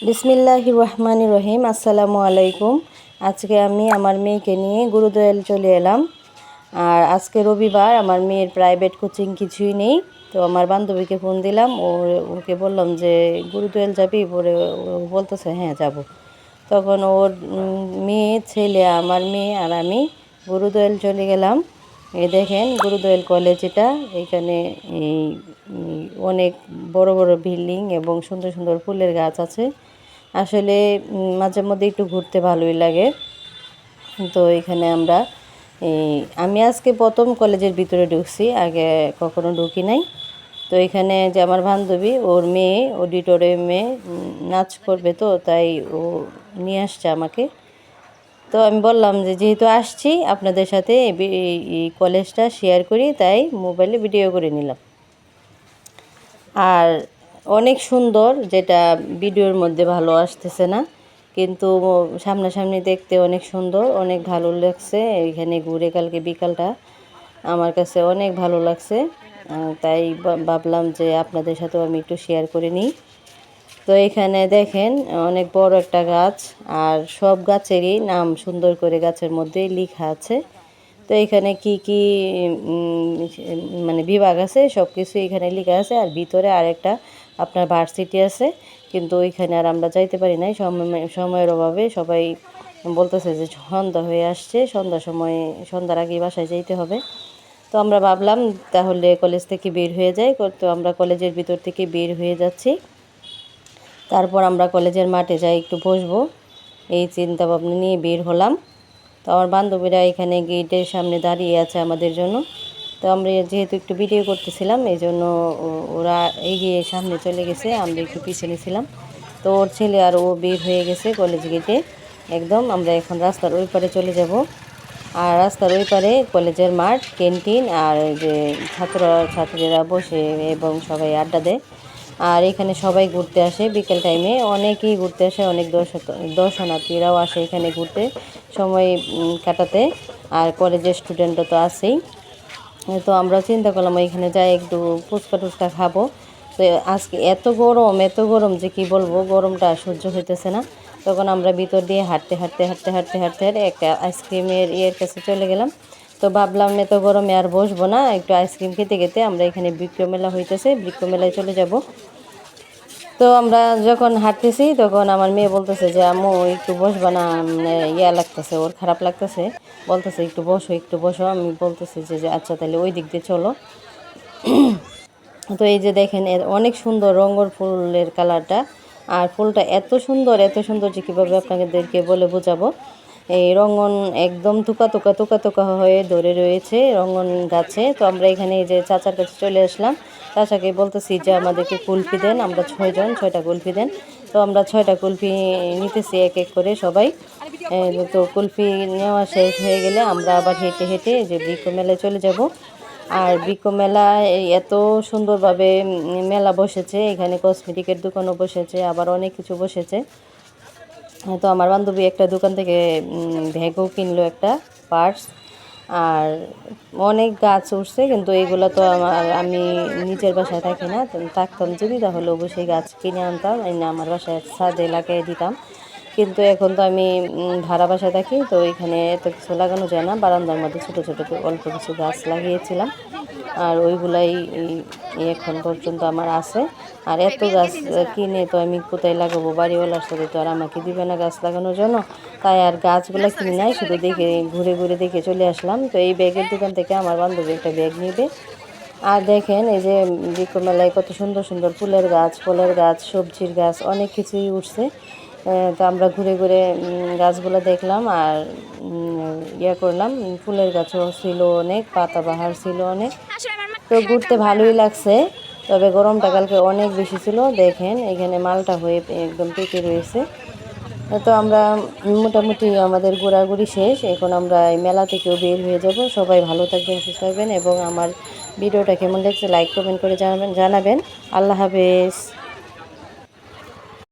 বিসমিল্লাহির রহমানির রহিম। আসসালামু আলাইকুম। আজকে আমি আমার মেয়েকে নিয়ে গুরুদয়াল চলে এলাম। আর আজকে রবিবার, আমার মেয়ের প্রাইভেট কোচিং কিছুই নেই। তো আমার বান্ধবীকে ফোন দিলাম, ওকে বললাম যে গুরুদয়াল যাবি? পরে ও বলতেছে হ্যাঁ যাব। তখন ওর মেয়ে, ছেলে, আমার মেয়ে আর আমি গুরুদয়াল চলে গেলাম। এই দেখেন গুরুদয়াল কলেজ, এটা এখানে এই অনেক বড় বড় বিল্ডিং এবং সুন্দর সুন্দর ফুলের গাছ আছে। আসলে মাঝে মধ্যে একটু ঘুরতে ভালোই লাগে। তো এখানে আমি আজকে প্রথম কলেজের ভিতরে ঢুকছি, আগে কখনো ঢুকি নাই। তো এখানে যে আমার বান্ধবী, ওর মেয়ে অডিটোরিয়ামে নাচ করবে, তো তাই ও নিয়ে আসছে আমাকে। তো আমি বললাম যে যেহেতু আসছি আপনাদের সাথে এই কলেজটা শেয়ার করি, তাই মোবাইলে ভিডিও করে নিলাম। আর অনেক সুন্দর, যেটা ভিডিওর মধ্যে ভালো আসতেছে না, কিন্তু সামনাসামনি দেখতে অনেক সুন্দর, অনেক ভালো লাগছে। এখানে ঘুরে কালকে বিকালটা আমার কাছে অনেক ভালো লাগছে। তাই ভাবলাম যে আপনাদের সাথেও আমি একটু শেয়ার করে নিই। তো এখানে দেখেন অনেক বড় একটা গাছ, আর সব গাছেরই নাম সুন্দর করে গাছের মধ্যে লেখা আছে। তো এখানে কি কি মানে বিভাগ আছে সব কিছু এখানে লেখা আছে। আর ভিতরে আরেকটা আপনার ভার্সিটি আছে, কিন্তু ওইখানে আর আমরা যাইতে পারি নাই, সময়ের অভাবে। সবাই বলতেছে যে সন্ধ্যা হয়ে আসছে, সন্ধ্যার আগে বাসায় যাইতে হবে। তো আমরা ভাবলাম তাহলে কলেজ থেকে বের হয়ে যাই। তো আমরা কলেজের ভিতর থেকে বের হয়ে যাচ্ছি। তারপর আমরা কলেজের মাঠে যাই, একটু বসবো, এই চিন্তা ভাবনা নিয়ে বের হলাম। তো আমার বান্ধবীরা এখানে গেটের সামনে দাঁড়িয়ে আছে আমাদের জন্য। তো আমরা যেহেতু একটু ভিডিও করতেছিলাম, এই জন্য ওরা এগিয়ে সামনে চলে গেছে, আমরা একটু পিছনে ছিলাম। তো ওর ছেলে আর ও বের হয়ে গেছে কলেজ গেটে একদম। আমরা এখন রাস্তার ওই পারে চলে যাব। আর রাস্তার ওই পারে কলেজের মাঠ, ক্যান্টিন, আর যে ছাত্রীরা বসে এবং সবাই আড্ডা দেয়। আর এখানে সবাই ঘুরতে আসে বিকেল টাইমে, অনেকেই ঘুরতে আসে, অনেক দর্শনার্থীরাও আসে এখানে ঘুরতে, সময় কাটাতে। আর কলেজের স্টুডেন্টরা তো আছেই। তো আমরা চিন্তা করলাম এখানে যাই একটু ফুচকা টুচকা খাবো। তো আজকে এত গরম যে কি বলবো, গরমটা সহ্য হইতেছে না। তখন আমরা ভিতর দিয়ে হাঁটতে একটা আইসক্রিমের ইয়ের কাছে চলে গেলাম। তো ভাবলাম এত গরমে আর বসবো না, একটু আইসক্রিম খেতে খেতে আমরা এখানে বৃক্ষ মেলা হইতেছে, বৃক্ষ মেলায় চলে যাব। তো আমরা যখন হাঁটতেছি তখন আমার মেয়ে বলতেছে যে আম্মু একটু বসবা না, মানে ইয়া লাগতেছে, ওর খারাপ লাগতেছে, বলতেছে একটু বসো। আমি বলতেছি যে আচ্ছা তাহলে ওই দিক দিয়ে চলো। তো এই যে দেখেন অনেক সুন্দর রঙের ফুলের কালারটা। আর ফুলটা এত সুন্দর যে কীভাবে আপনাদেরকে বলে বোঝাবো। এই রঙন একদম তুকা হয়ে ধরে রয়েছে রঙন গাছে। তো আমরা এখানে এই যে চাচার কাছে চলে আসলাম। চাচাকে বলতেছি যে আমাদেরকে কুলফি দেন, আমরা 6টা কুলফি দেন। তো আমরা 6টা কুলফি নিতেছি এক এক করে সবাই। তো কুলফি নেওয়া শেষ হয়ে গেলে আমরা আবার হেঁটে হেঁটে যে বৃক্ষ মেলায় চলে যাব। আর বৃক্ষ মেলায় এত সুন্দরভাবে মেলা বসেছে, এখানে কসমেটিকের দোকানও বসেছে, আবার অনেক কিছু বসেছে। তো আমার বান্ধবী একটা দোকান থেকে ব্যাগও কিনলো, একটা পার্স। আর অনেক গাছ উঠছে, কিন্তু এইগুলো তো আমি নিজের বাসায় থাকি না, থাকতাম যদি তাহলে অবশ্যই গাছ কিনে আনতাম, এনে আমার বাসায় ছাদে লাগিয়ে দিতাম। কিন্তু এখন তো আমি ভাড়া বাসায় থাকি, তো এখানে এত কিছু লাগানো যায় না। বারান্দার মধ্যে ছোটো ছোটো অল্প কিছু গাছ লাগিয়েছিলাম, আর ওইগুলাই এখন পর্যন্ত আমার আছে। আর এত গাছ কিনে তো আমি কোথায় লাগাবো, বাড়িওয়ালার সাথে তো আর আমাকে দিবে না গাছ লাগানোর জন্য। তাই আর গাছগুলো কিনে নাই, শুধু দেখে ঘুরে ঘুরে দেখে চলে আসলাম। তো এই ব্যাগের দোকান থেকে আমার বান্ধবী একটা ব্যাগ নিবে। আর দেখেন এই যে বৃক্ষ মেলায় কত সুন্দর সুন্দর ফুলের গাছ, ফলের গাছ, সবজির গাছ, অনেক কিছুই উঠছে। তো আমরা ঘুরে ঘুরে গাছগুলো দেখলাম, আর ইয়ে করলাম। ফুলের গাছও ছিল অনেক, পাতাবাহার ছিল অনেক। তো ঘুরতে ভালোই লাগছে, তবে গরমটা কালকে অনেক বেশি ছিল। দেখেন এখানে মালটা হয়ে একদম পেকে রয়েছে। তো আমরা মোটামুটি আমাদের ঘোরাঘুরি শেষ, এখন আমরা এই মেলা থেকেও বের হয়ে যাব। সবাই ভালো থাকবেন, সুস্থ থাকবেন, এবং আমার ভিডিওটা কেমন লাগছে লাইক কমেন্ট করে জানাবেন। আল্লাহ হাফেজ।